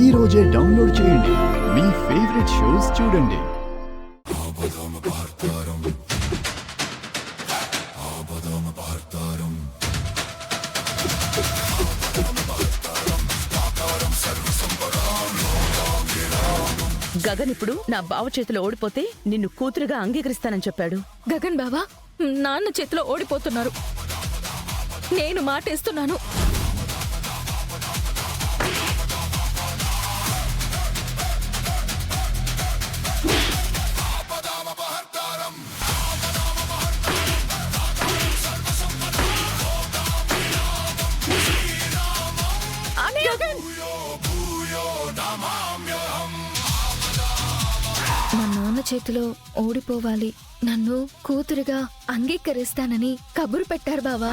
ఈ రోజే డౌన్లోడ్ చేయండి. మీ ఫేవరెట్ షోస్ చూడండి. గగన్ ఇప్పుడు నా బావ చేతిలో ఓడిపోతే నిన్ను కూతురుగా అంగీకరిస్తానని చెప్పాడు. గగన్ బావా నాన్న చేతిలో ఓడిపోతున్నారు. నేను మాటేస్తున్నాను. మా నాన్న చేతిలో ఓడిపోవాలి, నన్ను కూతురుగా అంగీకరిస్తానని కబురు పెట్టారు బావా.